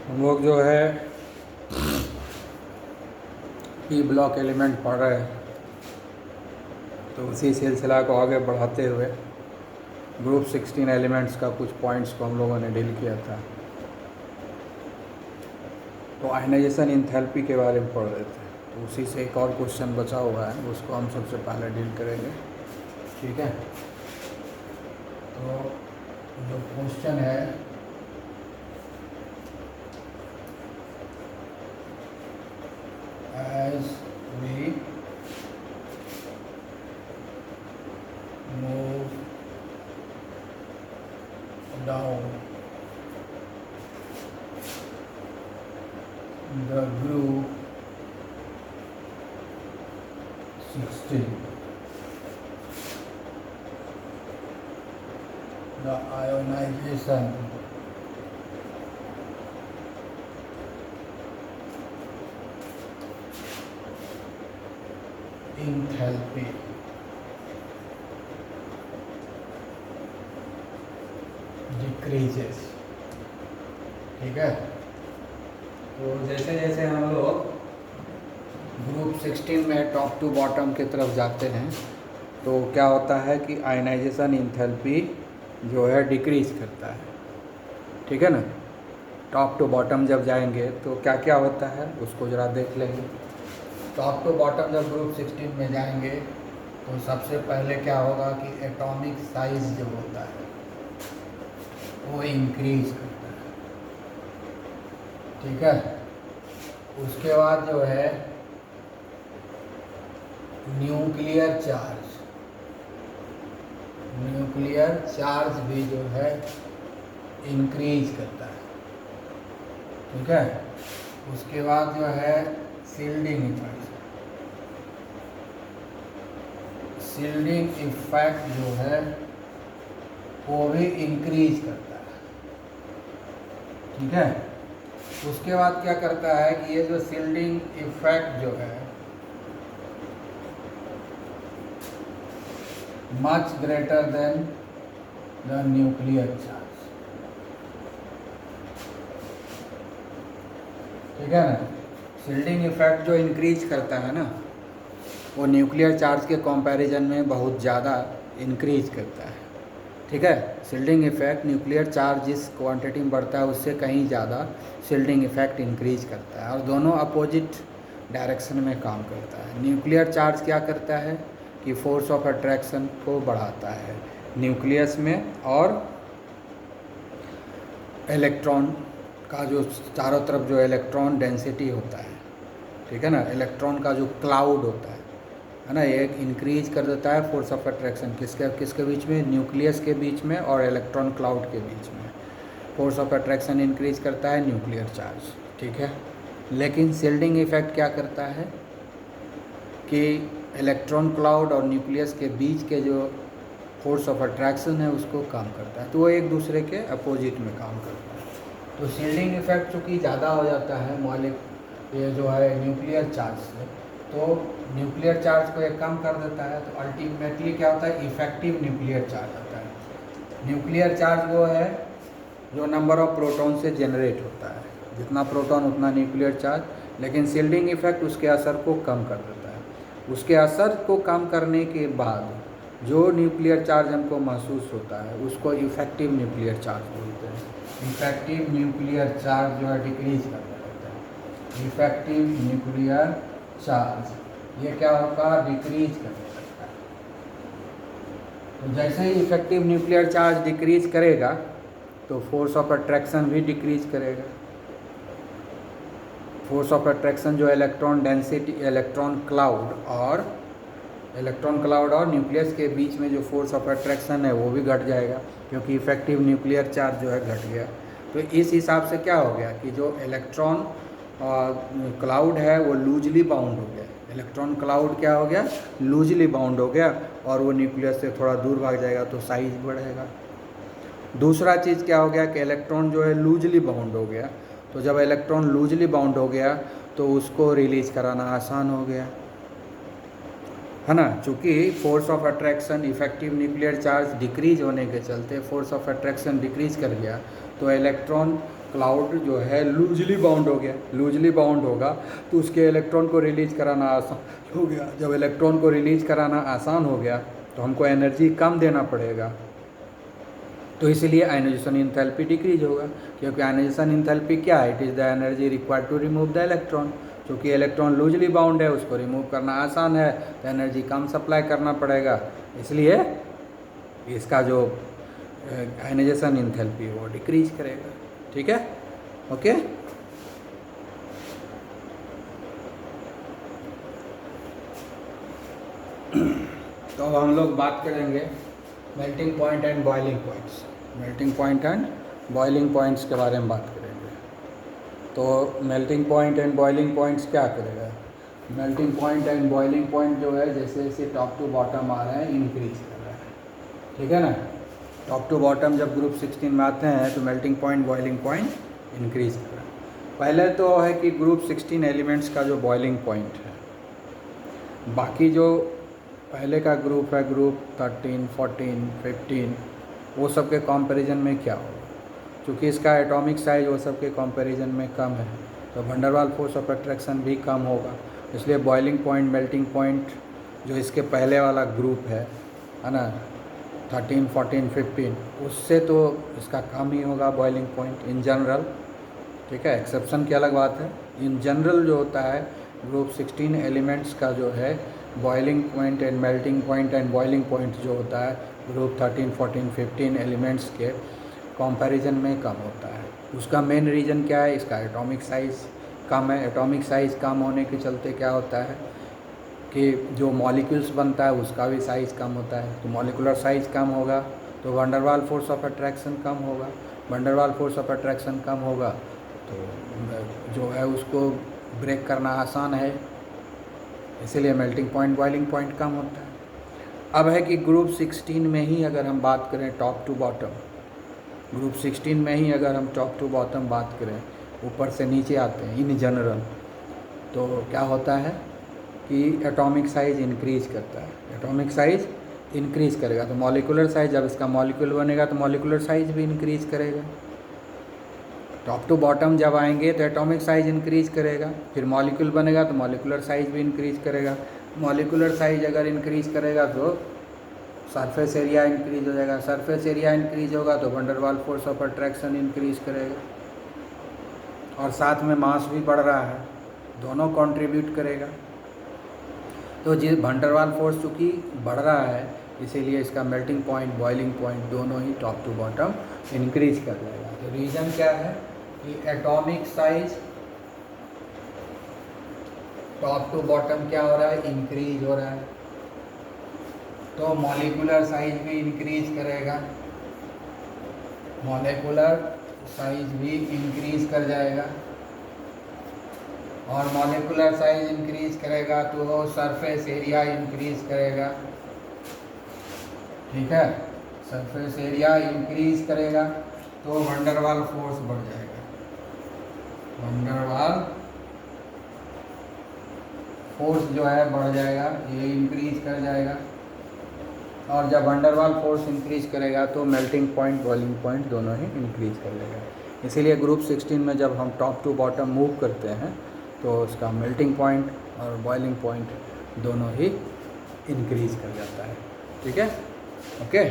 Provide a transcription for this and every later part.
हम लोग जो है पी ब्लॉक एलिमेंट पढ़ रहे हैं, तो उसी सिलसिला को आगे बढ़ाते हुए ग्रुप 16 एलिमेंट्स का कुछ पॉइंट्स को हम लोगों ने डील किया था। तो आयनाइजेशन इंथैल्पी के बारे में पढ़ रहे थे, तो उसी से एक और क्वेश्चन बचा हुआ है, उसको हम सबसे पहले डील करेंगे। ठीक है, तो जो क्वेश्चन है as we move down the group 16, the ionization enthalpy decreases। ठीक है, तो जैसे जैसे हम लोग ग्रुप 16 में टॉप टू बॉटम की तरफ जाते हैं तो क्या होता है कि आयनाइजेशन इंथैल्पी जो है डिक्रीज करता है। ठीक है ना, टॉप टू बॉटम जब जाएंगे तो क्या क्या होता है उसको ज़रा देख लेंगे। टॉप टू बॉटम जब ग्रुप 16 में जाएंगे तो सबसे पहले क्या होगा कि एटॉमिक साइज जो होता है वो इंक्रीज करता है। ठीक है, उसके बाद जो है न्यूक्लियर चार्ज भी जो है इंक्रीज करता है। ठीक है, उसके बाद जो है शील्डिंग इफेक्ट जो है वो भी इंक्रीज करता है। ठीक है, उसके बाद क्या करता है कि ये जो शील्डिंग इफेक्ट जो है much greater than the nuclear charge. ठीक है ना, शील्डिंग इफेक्ट जो इंक्रीज करता है ना वो न्यूक्लियर चार्ज के कंपैरिजन में बहुत ज़्यादा इंक्रीज करता है। ठीक है, शील्डिंग इफेक्ट न्यूक्लियर चार्ज जिस क्वांटिटी में बढ़ता है उससे कहीं ज़्यादा शील्डिंग इफेक्ट इंक्रीज करता है और दोनों अपोजिट डायरेक्शन में काम करता है। न्यूक्लियर चार्ज क्या करता है कि फोर्स ऑफ अट्रैक्शन को बढ़ाता है न्यूक्लियस में, और इलेक्ट्रॉन का जो चारों तरफ जो इलेक्ट्रॉन डेंसिटी होता है, ठीक है ना, इलेक्ट्रॉन का जो क्लाउड होता है ना, ये इंक्रीज कर देता है फोर्स ऑफ अट्रैक्शन किसके बीच में, न्यूक्लियस के बीच में और इलेक्ट्रॉन क्लाउड के बीच में फोर्स ऑफ अट्रैक्शन इंक्रीज करता है न्यूक्लियर चार्ज। ठीक है, लेकिन शील्डिंग इफेक्ट क्या करता है कि इलेक्ट्रॉन क्लाउड और न्यूक्लियस के बीच के जो फोर्स ऑफ अट्रैक्शन है उसको कम करता है, तो वो एक दूसरे के अपोजिट में काम करता है। तो शील्डिंग इफेक्ट चूँकि ज़्यादा हो जाता है मॉलिक्यूल ये जो है न्यूक्लियर चार्ज से, तो न्यूक्लियर चार्ज को ये कम कर देता है, तो अल्टीमेटली क्या होता है, इफेक्टिव न्यूक्लियर चार्ज आता है। न्यूक्लियर चार्ज वो है जो नंबर ऑफ प्रोटॉन से जनरेट होता है, जितना प्रोटॉन उतना न्यूक्लियर चार्ज, लेकिन शील्डिंग इफेक्ट उसके असर को कम कर देता है। उसके असर को कम करने के बाद जो न्यूक्लियर चार्ज हमको महसूस होता है उसको इफेक्टिव न्यूक्लियर चार्ज बोलते हैं। इफेक्टिव न्यूक्लियर चार्ज जो है डिक्रीज कर देता है। इफेक्टिव न्यूक्लियर चार्ज ये क्या होगा, डिक्रीज कर सकता है। तो जैसे ही इफेक्टिव न्यूक्लियर चार्ज डिक्रीज करेगा तो फोर्स ऑफ अट्रैक्शन भी डिक्रीज करेगा। फोर्स ऑफ अट्रैक्शन जो इलेक्ट्रॉन डेंसिटी, इलेक्ट्रॉन क्लाउड और न्यूक्लियस के बीच में जो फोर्स ऑफ अट्रैक्शन है वो भी घट जाएगा, क्योंकि इफेक्टिव न्यूक्लियर चार्ज जो है घट गया। तो इस हिसाब से क्या हो गया कि जो इलेक्ट्रॉन क्लाउड है वो लूजली बाउंड हो गया। इलेक्ट्रॉन क्लाउड क्या हो गया, लूजली बाउंड हो गया, और वो न्यूक्लियस से थोड़ा दूर भाग जाएगा तो साइज बढ़ेगा। दूसरा चीज़ क्या हो गया कि इलेक्ट्रॉन जो है लूजली बाउंड हो गया, तो जब इलेक्ट्रॉन लूजली बाउंड हो गया तो उसको रिलीज कराना आसान हो गया, है ना। चूँकि force of attraction effective nuclear charge decrease होने के चलते फोर्स ऑफ अट्रैक्शन डिक्रीज कर गया, तो इलेक्ट्रॉन क्लाउड जो है लूजली बाउंड हो गया, लूजली बाउंड होगा तो उसके इलेक्ट्रॉन को रिलीज कराना आसान हो गया। जब इलेक्ट्रॉन को रिलीज कराना आसान हो गया तो हमको एनर्जी कम देना पड़ेगा, तो इसलिए आयनाइजेशन इंथैल्पी डिक्रीज होगा। क्योंकि आयनाइजेशन इंथैल्पी क्या है? It is the energy required to remove the electron. क्योंकि इलेक्ट्रॉन लूजली बाउंड है, उसको रिमूव करना आसान है, तो एनर्जी कम सप्लाई करना पड़ेगा, इसलिए इसका जो आयनाइजेशन इंथैल्पी वो डिक्रीज करेगा। ठीक है, ओके। तो अब हम लोग बात करेंगे melting point and boiling points. Melting point and boiling points के बारे में बात करेंगे। तो melting point and boiling points क्या करेगा? Melting point and boiling point जो है जैसे जैसे टॉप टू बॉटम आ रहा है इंक्रीज कर रहा है। ठीक है ना? टॉप टू बॉटम जब ग्रुप 16 में आते हैं तो melting point boiling point increase कर रहा है। पहले तो है कि ग्रुप 16 एलिमेंट्स का जो बॉइलिंग पॉइंट है, बाकी जो पहले का ग्रुप है ग्रुप 13, 14, 15, वो सब के कंपैरिजन में क्या होगा? क्योंकि इसका एटॉमिक साइज वो सब के कंपैरिजन में कम है, तो वंडरवाल फोर्स ऑफ अट्रैक्शन भी कम होगा। इसलिए बॉइलिंग पॉइंट मेल्टिंग पॉइंट जो इसके पहले वाला ग्रुप है ना, 13, 14, 15, उससे तो इसका कम ही होगा बॉइलिंग पॉइंट इन जनरल। ठीक है, एक्सेप्शन की अलग बात है। इन जनरल जो होता है ग्रुप 16 एलिमेंट्स का जो है boiling point and melting point and boiling point जो होता है ग्रुप 13, 14, 15 एलिमेंट्स के कंपैरिजन में कम होता है। उसका मेन रीज़न क्या है? इसका एटॉमिक साइज़ कम है। एटॉमिक साइज़ कम होने के चलते क्या होता है कि जो मॉलिक्यूल्स बनता है उसका भी साइज़ कम होता है। तो मॉलिकुलर साइज़ कम होगा तो वंडरवाल फोर्स ऑफ अट्रैक्शन कम होगा। वंडरवाल फोर्स ऑफ अट्रैक्शन कम होगा तो जो है उसको ब्रेक करना आसान है, इसीलिए मेल्टिंग पॉइंट बॉइलिंग पॉइंट कम होता है। अब है कि ग्रुप 16 में ही अगर हम बात करें टॉप टू बॉटम, ग्रुप 16 में ही अगर हम टॉप टू बॉटम बात करें, ऊपर से नीचे आते हैं इन जनरल, तो क्या होता है कि एटॉमिक साइज़ इंक्रीज करता है। एटॉमिक साइज़ इंक्रीज करेगा तो मॉलिकुलर साइज़, जब इसका मॉलिक्यूल बनेगा तो मॉलिकुलर साइज़ भी इंक्रीज करेगा। टॉप टू बॉटम जब आएंगे तो एटॉमिक साइज़ इंक्रीज करेगा, फिर मॉलिक्यूल बनेगा तो मॉलिकुलर साइज़ भी इंक्रीज करेगा। मॉलिकुलर साइज़ अगर इंक्रीज करेगा तो सरफेस एरिया इंक्रीज हो जाएगा। सरफेस एरिया इंक्रीज होगा तो van der Waals force of attraction increase करेगा, और साथ में मास भी बढ़ रहा है, दोनों कंट्रीब्यूट करेगा। तो जिस वंडरवाल फोर्स चूँकि बढ़ रहा है इसीलिए इसका मेल्टिंग पॉइंट बॉइलिंग पॉइंट दोनों ही टॉप टू बॉटम इंक्रीज कर जाएगा। तो रीज़न क्या है कि atomic size top to bottom क्या हो रहा है? इंक्रीज हो रहा है, तो मॉलिकुलर साइज भी इंक्रीज करेगा, मॉलिकुलर साइज भी इंक्रीज कर जाएगा, और मॉलिकुलर साइज इंक्रीज करेगा तो सरफेस एरिया इंक्रीज करेगा। ठीक है, सरफेस एरिया इंक्रीज करेगा तो वंडरवाल फोर्स बढ़ जाएगा, वंडरवाल फोर्स जो है बढ़ जाएगा, ये इंक्रीज कर जाएगा। और जब वंडरवाल फोर्स इंक्रीज करेगा तो मेल्टिंग पॉइंट बॉइलिंग पॉइंट दोनों ही इंक्रीज कर लेगा। इसीलिए ग्रुप 16 में जब हम टॉप टू बॉटम मूव करते हैं तो उसका मेल्टिंग पॉइंट और बॉइलिंग पॉइंट दोनों ही इंक्रीज कर जाता है। ठीक है, ओके।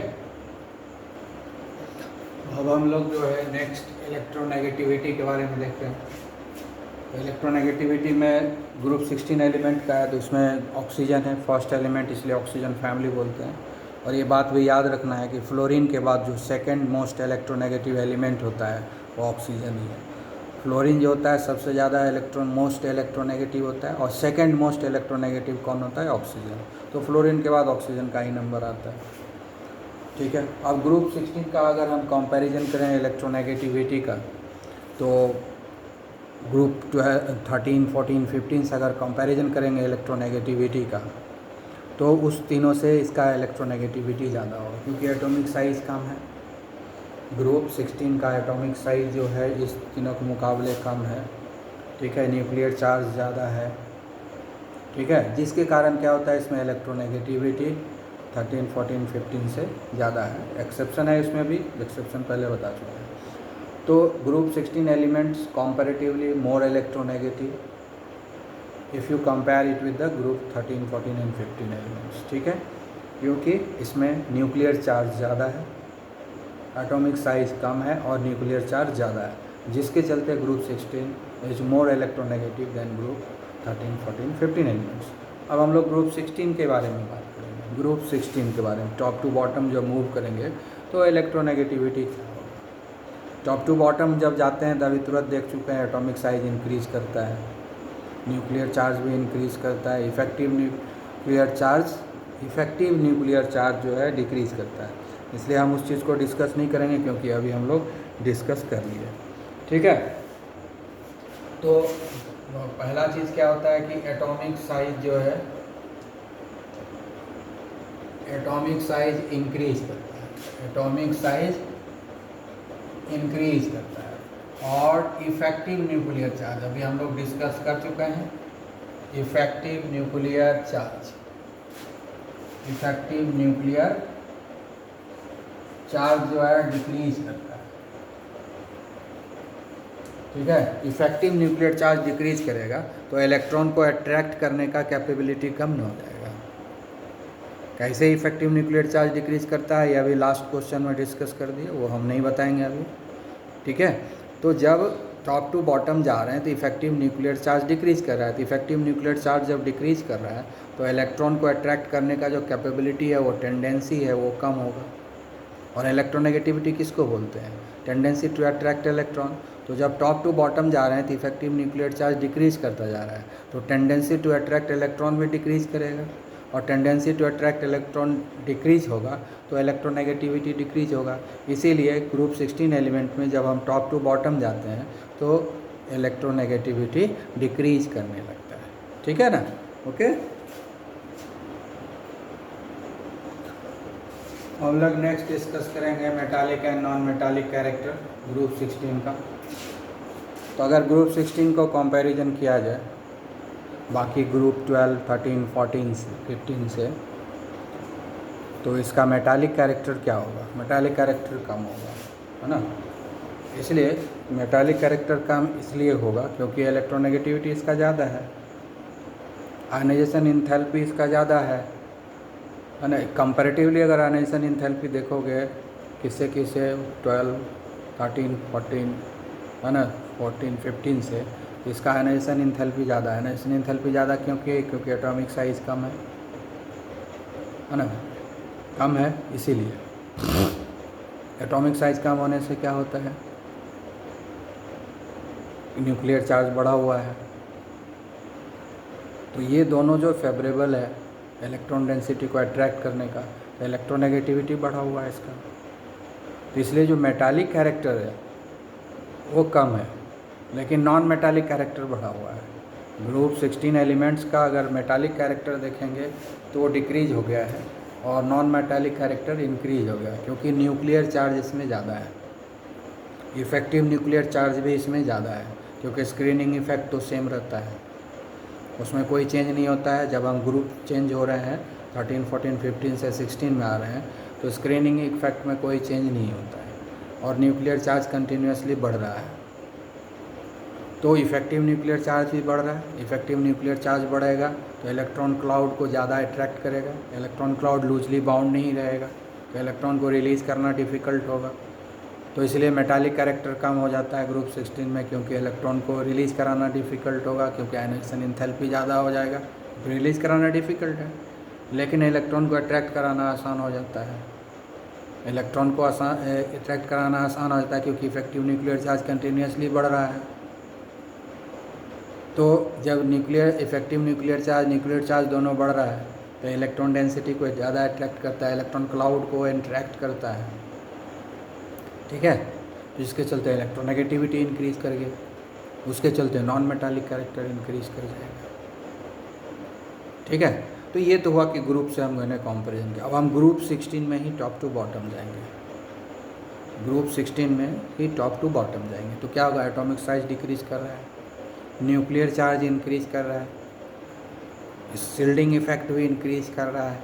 अब हम लोग जो है नेक्स्ट इलेक्ट्रोनेगेटिविटी के बारे में देखते हैं। तो इलेक्ट्रोनेगेटिविटी में ग्रुप 16 एलिमेंट का है, तो उसमें ऑक्सीजन है फर्स्ट एलिमेंट, इसलिए ऑक्सीजन फैमिली बोलते हैं। और ये बात भी याद रखना है कि फ्लोरीन के बाद जो सेकंड मोस्ट इलेक्ट्रोनेगेटिव एलिमेंट होता है वो ऑक्सीजन ही है। फ्लोरीन जो होता है सबसे ज़्यादा मोस्ट इलेक्ट्रोनेगेटिव होता है, और सेकंड मोस्ट इलेक्ट्रोनेगेटिव कौन होता है? ऑक्सीजन। तो फ्लोरीन के बाद ऑक्सीजन का ही नंबर आता है। ठीक है, अब ग्रुप 16 का अगर हम कंपैरिजन करें इलेक्ट्रोनेगेटिविटी का, तो ग्रुप जो है 13, 14, 15 से अगर कंपैरिजन करेंगे इलेक्ट्रोनेगेटिविटी का, तो उस तीनों से इसका इलेक्ट्रोनेगेटिविटी ज़्यादा होगा, क्योंकि एटॉमिक साइज़ कम है। ग्रुप 16 का एटॉमिक साइज़ जो है इस तीनों के मुकाबले कम है। ठीक है, न्यूक्लियर चार्ज ज़्यादा है। ठीक है, जिसके कारण क्या होता है इसमें इलेक्ट्रोनेगेटिविटी 13, 14, 15 से ज़्यादा है। एक्सेप्शन है इसमें भी, एक्सेप्शन पहले बता चुका है। तो group 16 elements comparatively more electronegative if you compare it with the group 13, 14 and 15 elements, ठीक है, क्योंकि इसमें न्यूक्लियर चार्ज ज़्यादा है, एटॉमिक साइज कम है और न्यूक्लियर चार्ज ज़्यादा है, जिसके चलते group 16 is more electronegative than group 13, 14, 15 elements. अब हम लोग ग्रुप 16 के बारे में बात करेंगे। ग्रुप 16 के बारे में टॉप टू बॉटम जब मूव करेंगे तो इलेक्ट्रोनेगेटिविटी क्या होगा। टॉप टू बॉटम जब जाते हैं तभी तुरंत देख चुके हैं एटॉमिक साइज इंक्रीज करता है, न्यूक्लियर चार्ज भी इंक्रीज करता है, इफेक्टिव न्यूक्लियर चार्ज जो है डिक्रीज करता है। इसलिए हम उस चीज़ को डिस्कस नहीं करेंगे क्योंकि अभी हम लोग डिस्कस कर लिए, ठीक है। तो पहला चीज़ क्या होता है कि एटॉमिक साइज जो है, एटॉमिक साइज इंक्रीज करता है, एटॉमिक साइज इंक्रीज करता है। और इफेक्टिव न्यूक्लियर चार्ज अभी हम लोग डिस्कस कर चुके हैं, effective nuclear charge, effective nuclear charge जो है डिक्रीज करता है, ठीक है। इफेक्टिव न्यूक्लियर चार्ज डिक्रीज करेगा तो इलेक्ट्रॉन को अट्रैक्ट करने का कैपेबिलिटी कम हो जाएगा। कैसे इफेक्टिव न्यूक्लियर चार्ज डिक्रीज करता है, यह अभी लास्ट क्वेश्चन में डिस्कस कर दिए, वो हम नहीं बताएंगे अभी, ठीक है। तो जब टॉप टू बॉटम जा रहे हैं तो इफेक्टिव न्यूक्लियर चार्ज डिक्रीज कर रहा है, तो इफेक्टिव न्यूक्लियर चार्ज जब डिक्रीज कर रहा है तो इलेक्ट्रॉन को अट्रैक्ट करने का जो कैपेबिलिटी है, वो टेंडेंसी है, वो कम होगा। और इलेक्ट्रोनेगेटिविटी किसको बोलते हैं, टेंडेंसी टू अट्रैक्ट इलेक्ट्रॉन। तो जब टॉप टू बॉटम जा रहे हैं तो इफेक्टिव न्यूक्लियर चार्ज डिक्रीज करता जा रहा है, तो टेंडेंसी टू अट्रैक्ट इलेक्ट्रॉन भी डिक्रीज करेगा, और tendency to attract electron decrease होगा तो इलेक्ट्रोनेगेटिविटी डिक्रीज होगा। इसीलिए ग्रुप 16 एलिमेंट में जब हम टॉप टू बॉटम जाते हैं तो इलेक्ट्रोनेगेटिविटी डिक्रीज करने लगता है, ठीक है ना, ओके। हम लोग नेक्स्ट डिस्कस करेंगे metallic and non metallic character group 16 का। तो अगर ग्रुप 16 को कंपैरिजन किया जाए बाकी ग्रुप 12, 13, 14 से 15 से, तो इसका मेटालिक कैरेक्टर क्या होगा, मेटालिक कैरेक्टर कम होगा, है ना। इसलिए मेटालिक कैरेक्टर कम इसलिए होगा क्योंकि इलेक्ट्रोनेगेटिविटी इसका ज़्यादा है, आयनाइजेशन इंथैल्पी इसका ज़्यादा है ना। कंपैरेटिवली अगर आयनाइजेशन इंथैल्पी देखोगे किससे 12, 13, 14, है ना, 14, 15 से, इसका आयनाइजेशन इंथैल्पी ज़्यादा है। आयनाइजेशन इंथैल्पी ज़्यादा क्योंकि एटॉमिक साइज कम है ना, कम है, इसीलिए एटॉमिक साइज कम होने से क्या होता है, न्यूक्लियर चार्ज बढ़ा हुआ है। तो ये दोनों जो फेवरेबल है इलेक्ट्रॉन डेंसिटी को अट्रैक्ट करने का, तो इलेक्ट्रोनेगेटिविटी बढ़ा हुआ है इसका। तो इसलिए जो मेटालिक कैरेक्टर है वो कम है, लेकिन नॉन मेटालिक कैरेक्टर बढ़ा हुआ है। ग्रुप 16 एलिमेंट्स का अगर मेटालिक कैरेक्टर देखेंगे तो वो डिक्रीज हो गया है, और नॉन मेटालिक कैरेक्टर इंक्रीज हो गया है क्योंकि न्यूक्लियर चार्ज इसमें ज़्यादा है, इफेक्टिव न्यूक्लियर चार्ज भी इसमें ज़्यादा है, क्योंकि स्क्रीनिंग इफेक्ट तो सेम रहता है, उसमें कोई चेंज नहीं होता है। जब हम ग्रुप चेंज हो रहे हैं 13, 14, 15 से 16 में आ रहे हैं तो स्क्रीनिंग इफेक्ट में कोई चेंज नहीं होता है, और न्यूक्लियर चार्ज कंटिन्यूसली बढ़ रहा है, तो इफेक्टिव न्यूक्लियर चार्ज भी बढ़ रहा है। इफेक्टिव न्यूक्लियर चार्ज बढ़ेगा तो इलेक्ट्रॉन क्लाउड को ज़्यादा अट्रैक्ट करेगा, इलेक्ट्रॉन क्लाउड लूजली बाउंड नहीं रहेगा तो इलेक्ट्रॉन को रिलीज़ करना डिफ़िकल्ट होगा। तो इसलिए मेटालिक कैरेक्टर कम हो जाता है ग्रुप 16 में, क्योंकि इलेक्ट्रॉन को रिलीज़ कराना डिफ़िकल्ट होगा, क्योंकि आयनाइजेशन इंथैल्पी ज़्यादा हो जाएगा, रिलीज़ कराना डिफ़िकल्ट है, लेकिन इलेक्ट्रॉन को अट्रैक्ट कराना आसान हो जाता है। इलेक्ट्रॉन को अट्रैक्ट कराना आसान हो जाता है क्योंकि इफेक्टिव न्यूक्लियर चार्ज कंटिन्यूसली बढ़ रहा है। तो जब इफेक्टिव न्यूक्लियर चार्ज दोनों बढ़ रहा है तो इलेक्ट्रॉन डेंसिटी को ज़्यादा अट्रैक्ट करता है, इलेक्ट्रॉन क्लाउड को इंटरेक्ट करता है, ठीक है, जिसके चलते इलेक्ट्रोनेगेटिविटी इंक्रीज करके, उसके चलते नॉन मेटालिक कैरेक्टर इंक्रीज कर जाएगा, ठीक है। तो ये तो हुआ कि ग्रुप से हम मैंने कंपैरिजन किया। अब हम ग्रुप 16 में ही टॉप टू बॉटम जाएंगे, ग्रुप 16 में ही टॉप टू बॉटम जाएंगे। तो क्या होगा, एटॉमिक साइज डिक्रीज कर रहा है, न्यूक्लियर चार्ज इंक्रीज कर रहा है, शील्डिंग इफेक्ट भी इंक्रीज कर रहा है,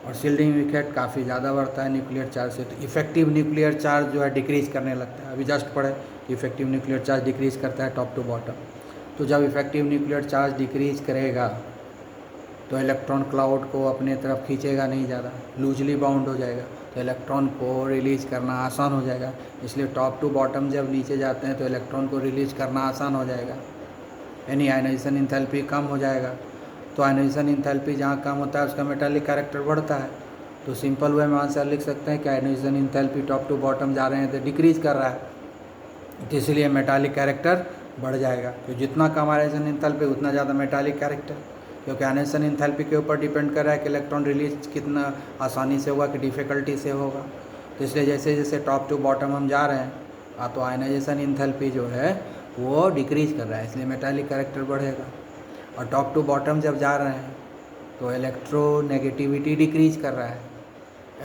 और शील्डिंग इफेक्ट काफ़ी ज़्यादा बढ़ता है न्यूक्लियर चार्ज से, तो इफेक्टिव न्यूक्लियर चार्ज जो है डिक्रीज करने लगता है। अभी जस्ट पढ़े कि इफेक्टिव न्यूक्लियर चार्ज डिक्रीज़ करता है टॉप टू बॉटम। तो जब इफेक्टिव न्यूक्लियर चार्ज डिक्रीज़ करेगा तो इलेक्ट्रॉन क्लाउड को अपने तरफ खींचेगा नहीं ज़्यादा, लूजली बाउंड हो जाएगा, तो इलेक्ट्रॉन को रिलीज़ करना आसान हो जाएगा। इसलिए टॉप टू बॉटम जब नीचे जाते हैं तो इलेक्ट्रॉन को रिलीज़ करना आसान हो जाएगा, यानी आयनाइजेशन इंथैल्पी कम हो जाएगा। तो आयनाइजेशन इंथैल्पी जहाँ कम होता है उसका मेटालिक कैरेक्टर बढ़ता है। तो सिंपल वे में आंसर लिख सकते हैं कि ionization enthalpy top to bottom जा रहे हैं तो डिक्रीज़ कर रहा है, तो इसलिए मेटालिक कैरेक्टर बढ़ जाएगा। तो जितना कम आयनाइजेशन इंथैल्पी उतना ज़्यादा मेटालिक कैरेक्टर, क्योंकि आयनाइजेशन इंथैल्पी के ऊपर डिपेंड कर रहा है कि इलेक्ट्रॉन रिलीज कितना आसानी से होगा कि डिफ़िकल्टी से होगा। तो इसलिए जैसे जैसे टॉप टू बॉटम हम जा रहे हैं तो आयनाइजेशन इंथैल्पी जो है वो डिक्रीज़ कर रहा है, इसलिए मेटालिक कैरेक्टर बढ़ेगा। और टॉप टू बॉटम जब जा रहे हैं तो इलेक्ट्रोनेगेटिविटी डिक्रीज़ कर रहा है,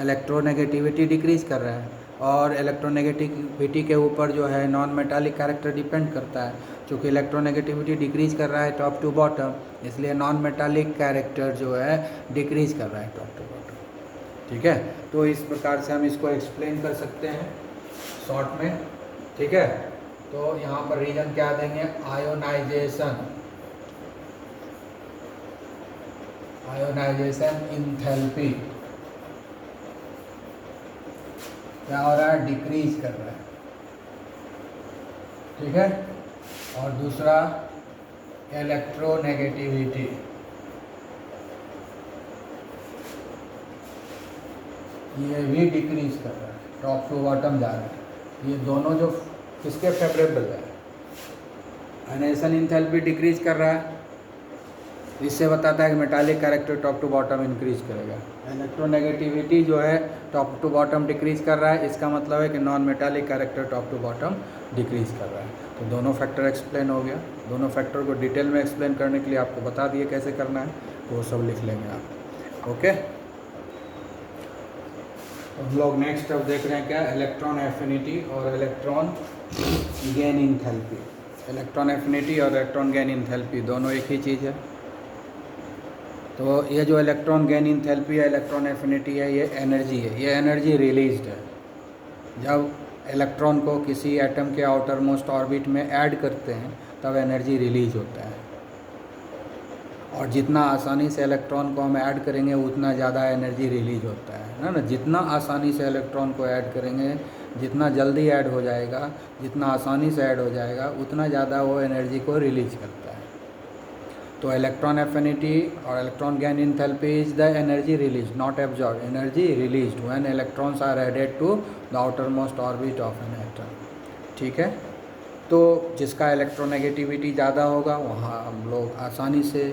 इलेक्ट्रोनेगेटिविटी डिक्रीज़ कर रहा है। और इलेक्ट्रोनेगेटिविटी के ऊपर जो है नॉन मेटालिक कैरेक्टर डिपेंड करता है। चूँकि इलेक्ट्रोनेगेटिविटी डिक्रीज़ कर रहा है टॉप टू बॉटम, इसलिए नॉन मेटालिक कैरेक्टर जो है डिक्रीज़ कर रहा है टॉप टू बॉटम। ठीक है, तो इस प्रकार से हम इसको एक्सप्लेन कर सकते हैं शॉर्ट में। ठीक है, तो यहाँ पर रीजन क्या देंगे, आयोनाइजेशन इंथैल्पी क्या हो रहा है, डिक्रीज कर रहा है। ठीक है, और दूसरा इलेक्ट्रोनेगेटिविटी, ये भी डिक्रीज कर रहा है, टॉप टू बॉटम जा रहा है। ये दोनों जो किसके फेवरेबल है, आयनाइजेशन इंथैल्पी डिक्रीज कर रहा है, इससे बताता है कि metallic character top to bottom increase करेगा। इलेक्ट्रोनेगेटिविटी जो है टॉप टू बॉटम डिक्रीज कर रहा है, इसका मतलब है कि non metallic character top to bottom decrease कर रहा है। तो दोनों फैक्टर एक्सप्लेन हो गया। दोनों फैक्टर को डिटेल में एक्सप्लेन करने के लिए आपको बता दिए कैसे करना है, तो वो सब लिख लेंगे आप। ओके, हम लोग नेक्स्ट अब देख रहे हैं क्या, इलेक्ट्रॉन एफिनिटी और electron gain enthalpy. Electron affinity और इलेक्ट्रॉन गेन इंथैल्पी दोनों एक ही चीज़ है। तो ये जो इलेक्ट्रॉन गेन इंथैल्पी है, इलेक्ट्रॉन एफिनिटी है, ये एनर्जी है, ये एनर्जी रिलीज्ड है। जब इलेक्ट्रॉन को किसी एटम के आउटर मोस्ट ऑर्बिट में ऐड करते हैं तब एनर्जी रिलीज होता है। और जितना आसानी से इलेक्ट्रॉन को हम ऐड करेंगे उतना ज़्यादा एनर्जी रिलीज होता है ना। जितना आसानी से इलेक्ट्रॉन को ऐड करेंगे, जितना जल्दी ऐड हो जाएगा, जितना आसानी से ऐड हो जाएगा, उतना ज़्यादा वो एनर्जी को रिलीज करता है। तो इलेक्ट्रॉन एफिनिटी और electron gain enthalpy is the energy release, not absorb, energy released when electrons are added to the outermost orbit of an atom. ठीक है, तो जिसका इलेक्ट्रोनेगेटिविटी ज़्यादा होगा वहाँ हम लोग आसानी से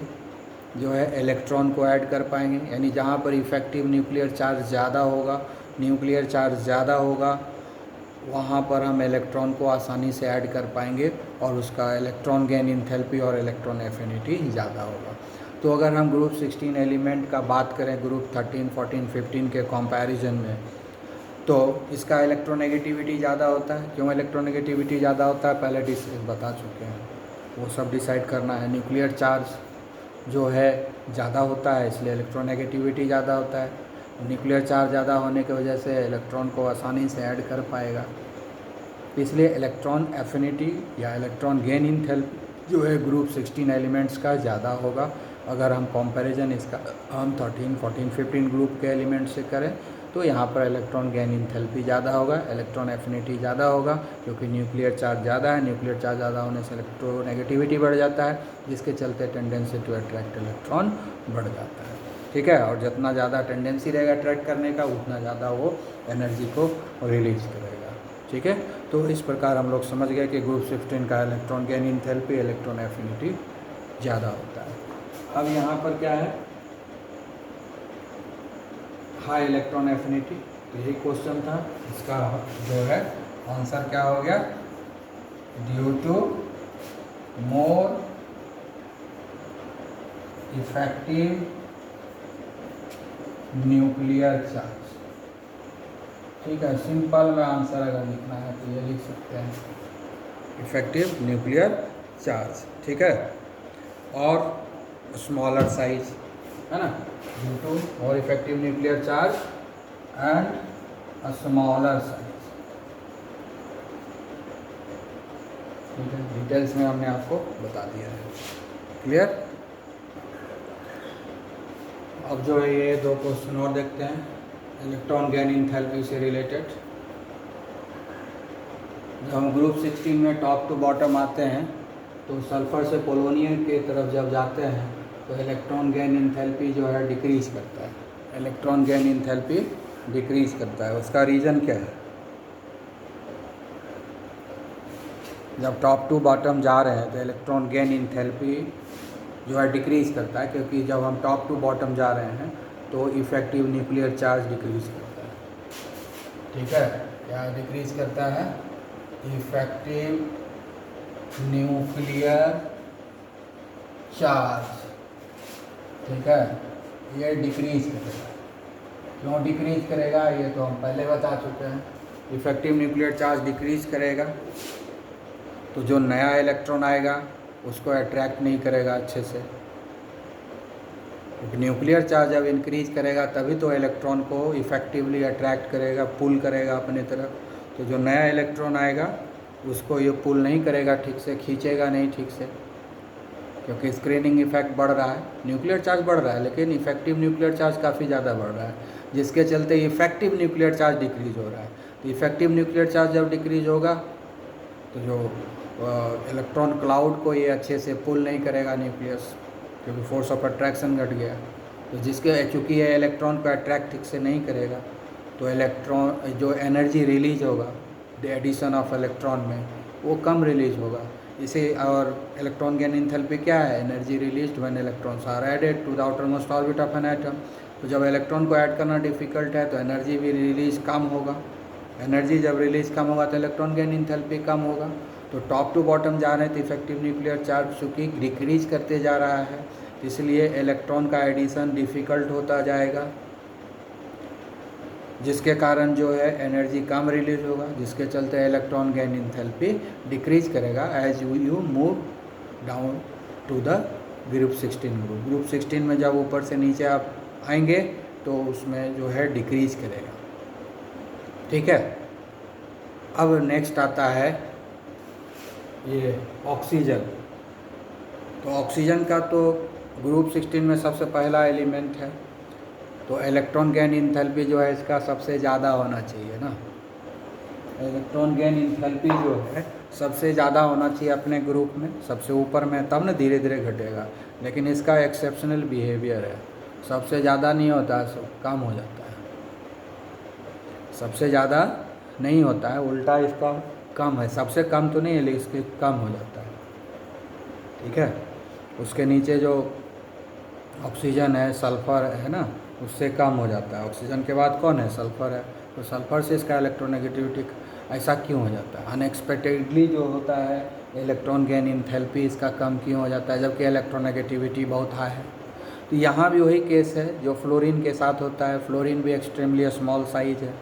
जो है इलेक्ट्रॉन को ऐड कर पाएंगे, यानी जहाँ पर इफेक्टिव न्यूक्लियर चार्ज ज़्यादा होगा, न्यूक्लियर चार्ज ज़्यादा होगा, वहाँ पर हम इलेक्ट्रॉन को आसानी से ऐड कर पाएंगे और उसका इलेक्ट्रॉन गेन इंथैल्पी और इलेक्ट्रॉन एफिनिटी ज़्यादा होगा। तो अगर हम ग्रुप 16 एलिमेंट का बात करें ग्रुप 13, 14, 15 के कंपैरिजन में, तो इसका इलेक्ट्रोनेगेटिविटी ज़्यादा होता है। क्यों इलेक्ट्रोनेगेटिविटी ज़्यादा होता है पहले बता चुके हैं, वो सब डिसाइड करना है। न्यूक्लियर चार्ज जो है ज़्यादा होता है इसलिए इलेक्ट्रोनेगेटिविटी ज़्यादा होता है। न्यूक्लियर चार्ज ज़्यादा होने की वजह से इलेक्ट्रॉन को आसानी से ऐड कर पाएगा, इसलिए इलेक्ट्रॉन एफिनिटी या इलेक्ट्रॉन गेन इंथैल्पी जो है ग्रुप 16 एलिमेंट्स का ज़्यादा होगा। अगर हम कंपैरिजन इसका हम 13, 14, 15 ग्रुप के एलिमेंट से करें तो यहाँ पर इलेक्ट्रॉन गेन इंथैल्पी ज़्यादा होगा, इलेक्ट्रॉन एफिनिटी ज़्यादा होगा, क्योंकि न्यूक्लियर चार्ज ज़्यादा है। न्यूक्लियर चार्ज ज़्यादा होने से इलेक्ट्रोनेगेटिविटी बढ़ जाता है, जिसके चलते टेंडेंसी टू अट्रैक्ट इलेक्ट्रॉन बढ़ जाता है। ठीक है, और जितना ज़्यादा टेंडेंसी रहेगा अट्रैक्ट करने का उतना ज़्यादा वो एनर्जी को रिलीज करेगा। ठीक है, तो इस प्रकार हम लोग समझ गए कि ग्रुप 16 का electron gain enthalpy, electron affinity ज़्यादा होता है। अब यहाँ पर क्या है, हाई इलेक्ट्रॉन एफिनिटी, तो यही क्वेश्चन था, इसका जो है आंसर क्या हो गया, due to more effective nuclear charge. ठीक है, सिंपल में आंसर अगर लिखना है तो ये लिख सकते हैं, इफेक्टिव न्यूक्लियर चार्ज। ठीक है, और स्मॉलर साइज है ना, due to more effective nuclear charge and a smaller size. ठीक है, डिटेल्स में हमने आपको बता दिया है। क्लियर। अब जो है ये 2 क्वेश्चन और देखते हैं इलेक्ट्रॉन गेन इंथैल्पी से रिलेटेड। जब हम ग्रुप 16 में टॉप टू बॉटम आते हैं तो सल्फर से पोलोनियम की तरफ जब जाते हैं तो इलेक्ट्रॉन गेन इंथैल्पी जो है डिक्रीज करता है। इलेक्ट्रॉन गेन इंथैल्पी डिक्रीज करता है। उसका रीज़न क्या है? जब टॉप टू बॉटम जा रहे हैं तो इलेक्ट्रॉन गेन इंथैल्पी जो है डिक्रीज करता है, क्योंकि जब हम टॉप टू बॉटम जा रहे हैं तो इफ़ेक्टिव न्यूक्लियर चार्ज डिक्रीज करता है। ठीक है, क्या डिक्रीज करता है? Effective nuclear charge. ठीक है, ये डिक्रीज करेगा। क्यों डिक्रीज करेगा ये तो हम पहले बता चुके हैं। इफेक्टिव न्यूक्लियर चार्ज डिक्रीज करेगा तो जो नया इलेक्ट्रॉन आएगा उसको अट्रैक्ट नहीं करेगा अच्छे से। न्यूक्लियर चार्ज जब इंक्रीज करेगा तभी तो इलेक्ट्रॉन को इफ़ेक्टिवली अट्रैक्ट करेगा, पुल करेगा अपने तरफ। तो जो नया इलेक्ट्रॉन आएगा उसको ये पुल नहीं करेगा ठीक से, खींचेगा नहीं ठीक से, क्योंकि स्क्रीनिंग इफेक्ट बढ़ रहा है। न्यूक्लियर चार्ज बढ़ रहा है लेकिन इफेक्टिव न्यूक्लियर चार्ज काफ़ी ज़्यादा बढ़ रहा है, जिसके चलते इफेक्टिव न्यूक्लियर चार्ज डिक्रीज हो रहा है। तो इफेक्टिव न्यूक्लियर चार्ज जब डिक्रीज होगा तो जो इलेक्ट्रॉन क्लाउड को ये अच्छे से पुल नहीं करेगा न्यूक्लियस, क्योंकि फोर्स ऑफ अट्रैक्शन घट गया। तो जिसके चूँकि ये इलेक्ट्रॉन को अट्रैक्ट ठीक से नहीं करेगा तो इलेक्ट्रॉन जो एनर्जी रिलीज होगा द एडिशन ऑफ इलेक्ट्रॉन में वो कम रिलीज होगा। इसे और इलेक्ट्रॉन गेन इंथैल्पी क्या है? Energy released when electrons are added to the outermost orbit of an atom. तो जब इलेक्ट्रॉन को ऐड करना डिफ़िकल्ट है तो एनर्जी भी रिलीज कम होगा। एनर्जी जब रिलीज कम होगा तो इलेक्ट्रॉन गेन इंथैल्पी कम होगा। तो टॉप टू बॉटम जा रहे हैं तो इफेक्टिव न्यूक्लियर चार्ज चूँकि डिक्रीज करते जा रहा है, इसलिए इलेक्ट्रॉन का एडिशन डिफ़िकल्ट होता जाएगा, जिसके कारण जो है एनर्जी कम रिलीज होगा, जिसके चलते इलेक्ट्रॉन गेन इंथैल्पी डिक्रीज करेगा as you move down to the group 16 group. Group 16 में जब ऊपर से नीचे आप आएंगे तो उसमें जो है डिक्रीज करेगा। ठीक है, अब नेक्स्ट आता है ये ऑक्सीजन। तो ऑक्सीजन का तो ग्रुप 16 में सबसे पहला एलिमेंट है, तो इलेक्ट्रॉन गेन इंथैल्पी जो है इसका सबसे ज़्यादा होना चाहिए ना। इलेक्ट्रॉन गेन इंथैल्पी जो है सबसे ज़्यादा होना चाहिए अपने ग्रुप में, सबसे ऊपर में, तब ना धीरे धीरे घटेगा। लेकिन इसका एक्सेप्शनल बिहेवियर है, सबसे ज़्यादा नहीं होता है, सब कम हो जाता है। सबसे ज़्यादा नहीं होता है, उल्टा इसका कम है। सबसे कम तो नहीं है लेकिन इसके कम हो जाता है। ठीक है, उसके नीचे जो ऑक्सीजन है, सल्फ़र है ना, उससे कम हो जाता है। ऑक्सीजन के बाद कौन है? सल्फ़र है। तो सल्फ़र से इसका इलेक्ट्रोनेगेटिविटी ऐसा क्यों हो जाता है? अनएक्सपेक्टेडली जो होता है इलेक्ट्रॉन गेन इंथैल्पी इसका कम क्यों हो जाता है जबकि इलेक्ट्रोनेगेटिविटी बहुत हाई है? तो यहाँ भी वही केस है जो फ्लोरीन के साथ होता है। फ्लोरीन भी एक्सट्रीमली स्मॉल साइज है,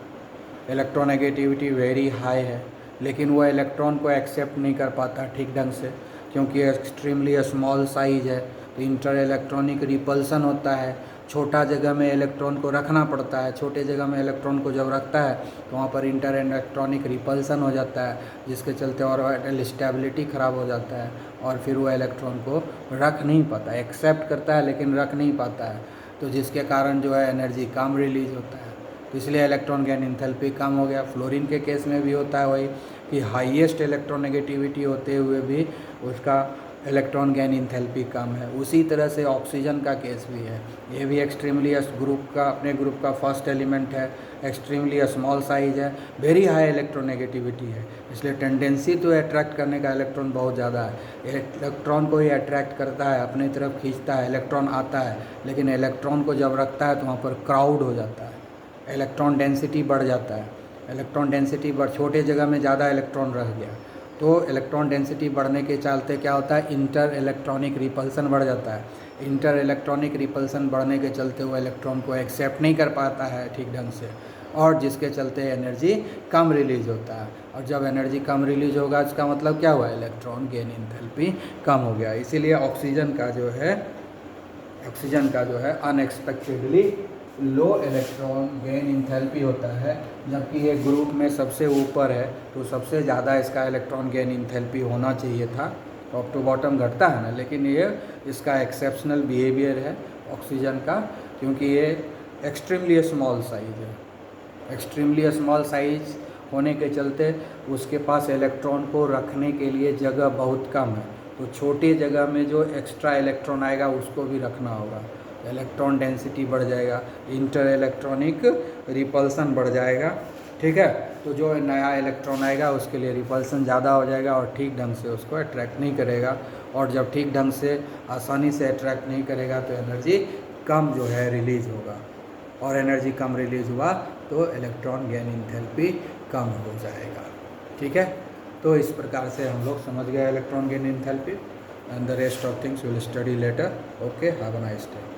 इलेक्ट्रोनेगेटिविटी वेरी हाई है, लेकिन वो इलेक्ट्रॉन को एक्सेप्ट नहीं कर पाता ठीक ढंग से, क्योंकि एक्सट्रीमली स्मॉल साइज है। तो इंटर इलेक्ट्रॉनिक रिपल्सन होता है, छोटा जगह में इलेक्ट्रॉन को रखना पड़ता है। छोटे जगह में इलेक्ट्रॉन को जब रखता है तो वहाँ पर इंटर इलेक्ट्रॉनिक रिपल्सन हो जाता है, जिसके चलते ऑर्बिटल स्टेबिलिटी ख़राब हो जाता है और फिर वो इलेक्ट्रॉन को रख नहीं पाता। एक्सेप्ट करता है लेकिन रख नहीं पाता है, तो जिसके कारण जो है एनर्जी कम रिलीज होता है। तो इसलिए इलेक्ट्रॉन गेन इंथैल्पी कम हो गया। फ्लोरीन के केस में भी होता है वही कि हाईएस्ट इलेक्ट्रोनेगेटिविटी होते हुए भी उसका इलेक्ट्रॉन गेन इंथैल्पी कम है। उसी तरह से ऑक्सीजन का केस भी है, ये भी एक्सट्रीमली ग्रुप का, अपने ग्रुप का फर्स्ट एलिमेंट है, एक्सट्रीमली स्मॉल साइज है, वेरी हाई इलेक्ट्रोनेगेटिविटी है, इसलिए टेंडेंसी तो अट्रैक्ट करने का इलेक्ट्रॉन बहुत ज़्यादा है। इलेक्ट्रॉन को ही अट्रैक्ट करता है, अपनी तरफ खींचता है, इलेक्ट्रॉन आता है, लेकिन इलेक्ट्रॉन को जब रखता है तो वहाँ पर क्राउड हो जाता है, इलेक्ट्रॉन डेंसिटी बढ़ जाता है। इलेक्ट्रॉन डेंसिटी छोटे जगह में ज़्यादा इलेक्ट्रॉन रह गया तो इलेक्ट्रॉन डेंसिटी बढ़ने के चलते क्या होता है? इंटर इलेक्ट्रॉनिक रिपल्सन बढ़ जाता है। इंटर इलेक्ट्रॉनिक रिपल्सन बढ़ने के चलते वो इलेक्ट्रॉन को एक्सेप्ट नहीं कर पाता है ठीक ढंग से, और जिसके चलते एनर्जी कम रिलीज होता है। और जब एनर्जी कम रिलीज होगा इसका मतलब क्या हुआ? इलेक्ट्रॉन गेन इंथैल्पी कम हो गया। इसीलिए ऑक्सीजन का जो है unexpectedly low electron gain enthalpy होता है, जबकि ये ग्रुप में सबसे ऊपर है तो सबसे ज़्यादा इसका इलेक्ट्रॉन गेन इंथैल्पी होना चाहिए था। टॉप टू बॉटम घटता है ना, लेकिन ये इसका एक्सेप्शनल बिहेवियर है ऑक्सीजन का, क्योंकि ये एक्सट्रीमली स्मॉल साइज है। एक्सट्रीमली स्मॉल साइज होने के चलते उसके पास इलेक्ट्रॉन को रखने के लिए जगह बहुत कम है, तो छोटी जगह में जो एक्स्ट्रा इलेक्ट्रॉन आएगा उसको भी रखना होगा, इलेक्ट्रॉन डेंसिटी बढ़ जाएगा, इंटर इलेक्ट्रॉनिक रिपल्सन बढ़ जाएगा। ठीक है, तो जो नया इलेक्ट्रॉन आएगा उसके लिए रिपल्सन ज़्यादा हो जाएगा और ठीक ढंग से उसको अट्रैक्ट नहीं करेगा, और जब ठीक ढंग से आसानी से अट्रैक्ट नहीं करेगा तो एनर्जी कम जो है रिलीज़ होगा, और एनर्जी कम रिलीज़ हुआ तो इलेक्ट्रॉन गेन इंथैल्पी कम हो जाएगा। ठीक है, तो इस प्रकार से हम लोग समझ गए electron gain enthalpy, and the rest of things will study letter. Okay, have a nice day.